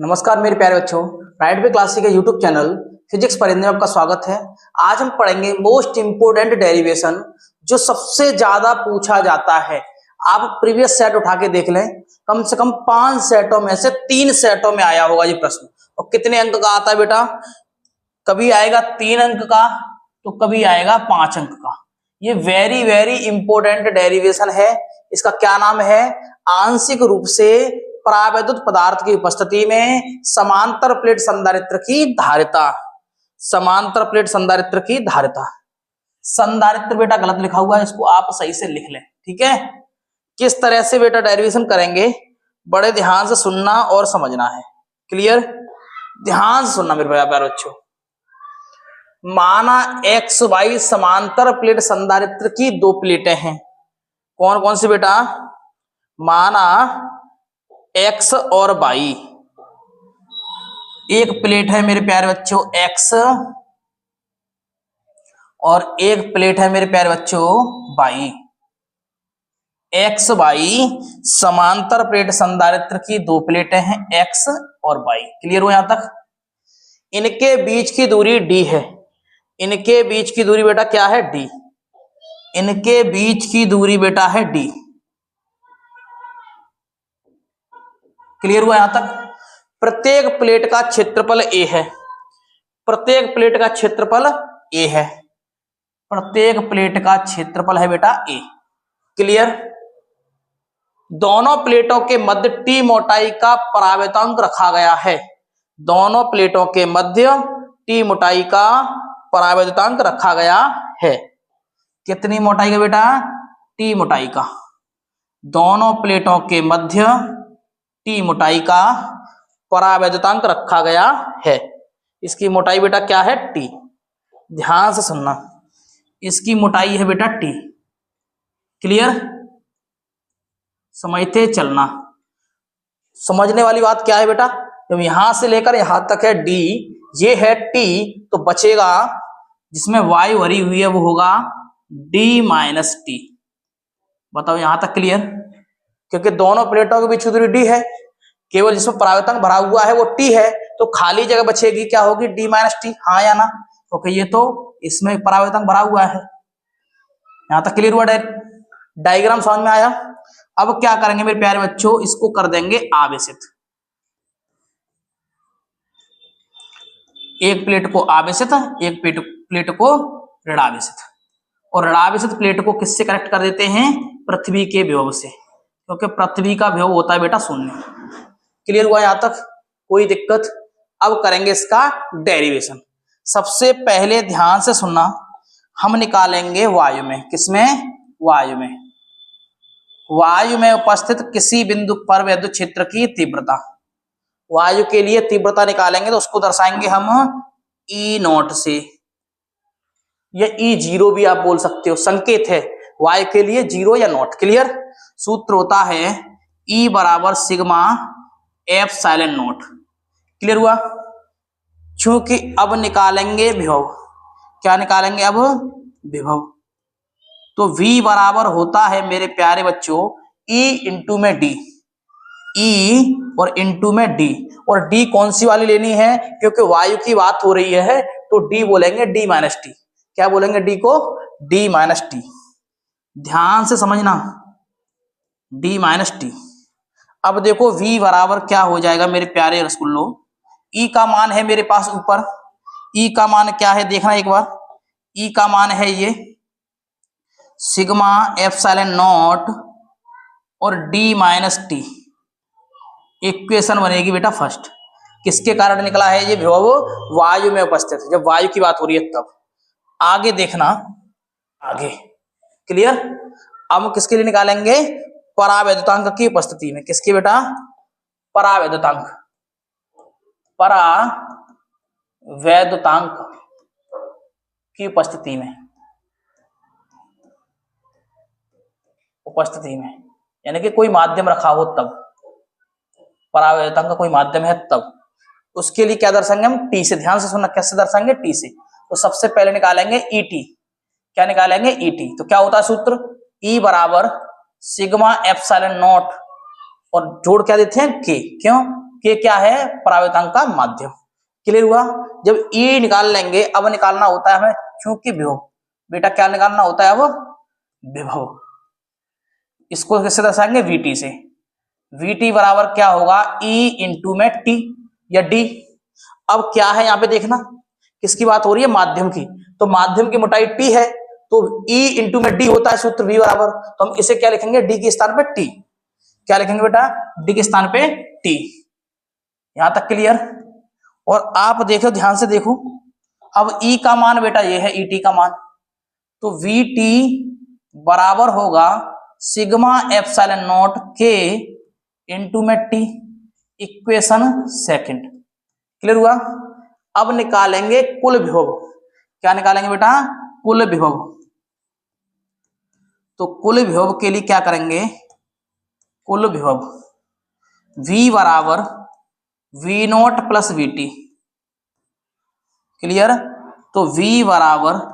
नमस्कार मेरे प्यारे बच्चों, राइट वे क्लासिक के यूट्यूब चैनल फिजिक्स पढ़ने में आपका स्वागत है। आज हम पढ़ेंगे मोस्ट इंपोर्टेंट डेरिवेशन जो सबसे ज्यादा पूछा जाता है। आप प्रीवियस सेट उठा के देख लें, कम से कम 5 सेटों में से 3 सेटों में आया होगा ये प्रश्न। और कितने अंक का आता है बेटा? कभी आएगा 3 अंक का तो कभी आएगा 5 अंक का। ये वेरी वेरी इंपोर्टेंट डेरिवेशन है। इसका क्या नाम है? आंशिक रूप से परावैद्युत पदार्थ की उपस्थिति में समांतर प्लेट संधारित्र की धारिता। समांतर प्लेट संधारित्र की धारिता। संधारित्र बेटा गलत लिखा हुआ है, इसको आप सही से लिख लें, ठीक है। किस तरह से बेटा डेरिवेशन करेंगे, बड़े ध्यान से सुनना और समझना है। क्लियर? ध्यान से सुनना मेरे प्यारे बच्चों। माना एक्स वाई समांतर प्लेट संधारित्र की 2 प्लेटें हैं। कौन कौन सी बेटा? माना एक्स और वाई, एक प्लेट है मेरे प्यारे बच्चों एक्स और एक प्लेट है मेरे प्यारे बच्चों वाई। एक्स वाई समांतर प्लेट संधारित्र की 2 प्लेटें हैं, एक्स और वाई। क्लियर हो यहां तक? इनके बीच की दूरी डी है। इनके बीच की दूरी बेटा क्या है? डी। इनके बीच की दूरी बेटा है डी। क्लियर हुआ यहां तक? प्रत्येक प्लेट का क्षेत्रफल ए है। प्रत्येक प्लेट का क्षेत्रफल ए है। प्रत्येक प्लेट का क्षेत्रफल है बेटा ए। क्लियर? दोनों प्लेटों के मध्य टी मोटाई का परावर्तनांक रखा गया है। दोनों प्लेटों के मध्य टी मोटाई का परावर्तनांक रखा गया है। कितनी मोटाई का बेटा? टी मोटाई का। दोनों प्लेटों के मध्य टी मोटाई का परावैद्युतांक रखा गया है। इसकी मोटाई बेटा क्या है? टी। ध्यान से सुनना, इसकी मोटाई है बेटा टी। क्लियर? समझते चलना। समझने वाली बात क्या है बेटा? जब यहां से लेकर यहां तक है डी, ये है टी, तो बचेगा जिसमें वाई भरी हुई है वो होगा डी माइनस टी। बताओ यहां तक क्लियर? क्योंकि दोनों प्लेटों के बीच की दूरी डी है, केवल जिसमें परावर्तनांक भरा हुआ है वो टी है, तो खाली जगह बचेगी क्या होगी? D minus T. हाँ या ना? क्योंकि ये तो इसमें परावर्तनांक भरा हुआ है। यहां तक क्लियर हुआ? डायग्राम समझ में आया? अब क्या करेंगे मेरे प्यारे बच्चों, इसको कर देंगे आवेशित। एक प्लेट को आवेशित, एक प्लेट को ऋणावेशित। और ऋणावेशित प्लेट को किससे कनेक्ट कर देते हैं? पृथ्वी के विभव से, क्योंकि पृथ्वी का विभव होता है बेटा 0। क्लियर हुआ यहां तक? कोई दिक्कत? अब करेंगे इसका डेरिवेशन। सबसे पहले ध्यान से सुनना, हम निकालेंगे वायु में। किसमें? वायु में। वायु में उपस्थित किसी बिंदु पर विद्युत क्षेत्र की तीव्रता। वायु के लिए तीव्रता निकालेंगे तो उसको दर्शाएंगे हम ई नॉट से, या ई जीरो भी आप बोल सकते हो, संकेत है वायु के लिए जीरो या नॉट। क्लियर? सूत्र होता है ई बराबर सिग्मा एप्सिलॉन नॉट। क्लियर हुआ? चूंकि अब निकालेंगे विभव। क्या निकालेंगे अब? विभव। तो V बराबर होता है मेरे प्यारे बच्चों E इंटू में D। E और इंटू में D। और D कौन सी वाली लेनी है? क्योंकि वायु की बात हो रही है तो D बोलेंगे D माइनस टी। क्या बोलेंगे D को? D minus T. ध्यान से समझना, D माइनस टी। अब देखो V बराबर क्या हो जाएगा मेरे प्यारे रसगुल्लो? E का मान है मेरे पास ऊपर। E का मान क्या है देखना एक बार। E का मान है ये सिग्मा एप्सिलॉन नॉट और D माइनस टी। इक्वेशन बनेगी बेटा फर्स्ट। किसके कारण निकला है ये विभव? वायु में उपस्थित। जब वायु की बात हो रही है तब। आगे देखना, आगे। क्लियर? अब किसके लिए निकालेंगे? परावैद्युतांक की उपस्थिति में। किसकी बेटा? परावैद्युतांक। परावैद्युतांक की उपस्थिति में। उपस्थिति में यानी कि कोई माध्यम रखा हो तब। परावैद्युतांक का कोई माध्यम है तब। उसके लिए क्या दर्शाएंगे हम? टी से। ध्यान से सुनना, कैसे दर्शाएंगे? टी से। तो सबसे पहले निकालेंगे ई टी। क्या निकालेंगे? E T. तो क्या होता है सूत्र? ई बराबर सिग्मा एप्सिलॉन नॉट और जोड़ क्या देते हैं? के। क्यों? के क्या है, परावर्तांक का माध्यम। क्लियर हुआ। जब ई निकाल लेंगे, अब निकालना होता है हमें क्योंकि विभव। बेटा क्या निकालना होता है अब, विभव। इसको किससे दर्शाएंगे, वीटी से। वीटी बराबर क्या होगा, ई इंटू में टी या डी। अब क्या है यहाँ पे देखना, किसकी बात हो रही है, माध्यम की। तो माध्यम की मोटाई टी है, तो ई इंटू में डी होता है सूत्र वी बराबर। तो हम इसे क्या लिखेंगे, डी के स्थान पे टी। क्या लिखेंगे बेटा, डी के स्थान पे टी। यहां तक क्लियर। और आप देखो, ध्यान से देखो, अब ई का मान बेटा ये है, ई टी का मान। तो वी टी बराबर होगा सिग्मा एप्सिलॉन नॉट के इंटू में टी, इक्वेशन सेकंड। क्लियर हुआ। अब निकालेंगे कुल विभव। क्या निकालेंगे बेटा, कुल विभव। तो कुल विभव के लिए क्या करेंगे, कुल विभव V बराबर V naught plus V T. Clear. तो V बराबर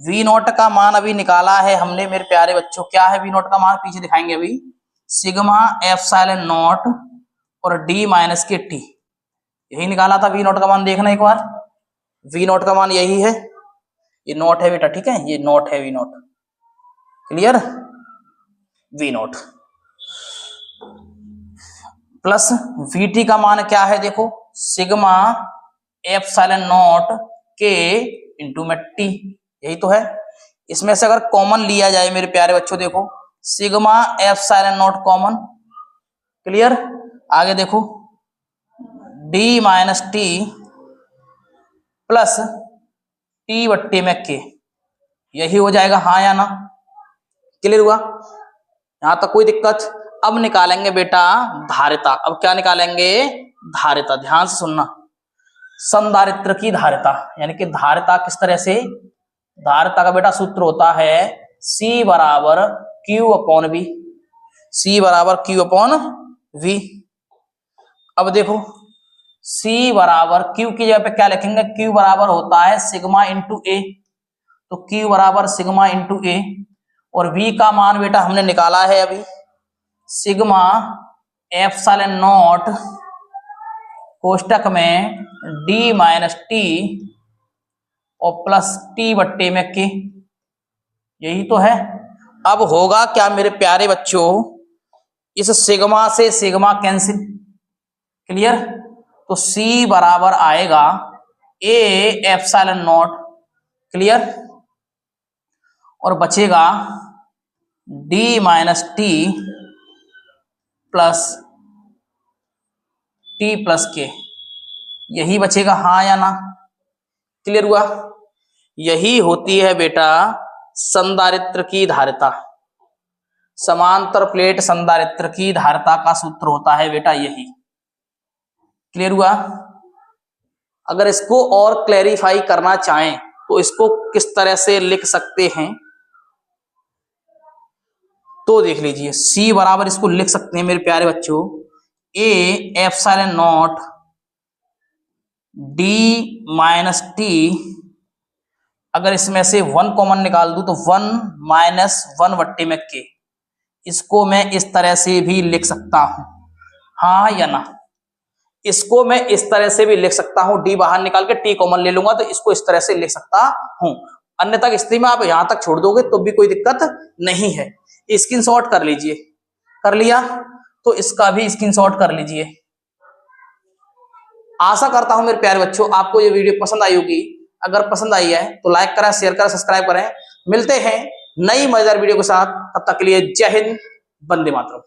वी नॉट का मान अभी निकाला है हमने मेरे प्यारे बच्चों। क्या है वी नॉट का मान, पीछे दिखाएंगे अभी। सिग्मा एप्सिलॉन नॉट और डी माइनस के टी, यही निकाला था वी नॉट का मान। देखना एक बार, वी नॉट का मान यही है, ये नॉट है बेटा, ठीक है, ये नॉट है V naught. Clear. V naught plus V T का मान क्या है, देखो, सिग्मा एप्सिलॉन नॉट के इंटू में टी, यही तो है। इसमें से अगर कॉमन लिया जाए मेरे प्यारे बच्चों, देखो sigma epsilon not common. Clear. आगे देखो D minus T plus T बट्टे में के, यही हो जाएगा, हाँ या ना। क्लियर हुआ। यहां तक कोई दिक्कत। अब निकालेंगे बेटा धारिता। अब क्या निकालेंगे, धारिता। ध्यान से सुनना, संधारित्र की धारिता, यानी कि धारिता किस तरह से। धारिता का बेटा सूत्र होता है C बराबर Q अपॉन V। C बराबर Q अपॉन V। अब देखो C बराबर Q की जगह पे क्या लिखेंगे, Q बराबर होता है सिग्मा इंटू ए। तो Q बराबर सिग्मा इंटू ए, और V का मान बेटा हमने निकाला है अभी, सिग्मा एप्सिलॉन नॉट कोष्टक में D माइनस टी और प्लस टी बट्टे में के, यही तो है। अब होगा क्या मेरे प्यारे बच्चों, इस सिग्मा से सिग्मा कैंसिल। क्लियर। तो C बराबर आएगा A एप्सिलॉन नॉट। क्लियर। और बचेगा D minus T plus T plus के, यही बचेगा, हाँ या ना। क्लियर हुआ। यही होती है बेटा संधारित्र की धारिता। समांतर प्लेट संधारित्र की धारिता का सूत्र होता है बेटा यही। क्लियर हुआ। अगर इसको और क्लैरिफाई करना चाहें तो इसको किस तरह से लिख सकते हैं, तो देख लीजिए। C बराबर इसको लिख सकते हैं मेरे प्यारे बच्चों, A epsilon not D minus T, अगर इसमें से 1 कॉमन निकाल दूं तो 1 माइनस 1 बट्टे में के। इसको मैं इस तरह से भी लिख सकता हूं, हाँ या ना। इसको मैं इस तरह से भी लिख सकता हूं, डी बाहर निकाल के टी कॉमन ले लूंगा, तो इसको इस तरह से लिख सकता हूं। अन्यथा स्थिति में आप यहां तक छोड़ दोगे तो भी कोई दिक्कत नहीं है। स्क्रीनशॉट कर लीजिए। कर लिया तो इसका भी स्क्रीनशॉट कर लीजिए। आशा करता हूं मेरे प्यारे बच्चों आपको ये वीडियो पसंद आई होगी। अगर पसंद आई है तो लाइक करें, शेयर करें, सब्सक्राइब करें। मिलते हैं नई मजेदार वीडियो के साथ, तब तक के लिए जय हिंद, वंदे मातरम।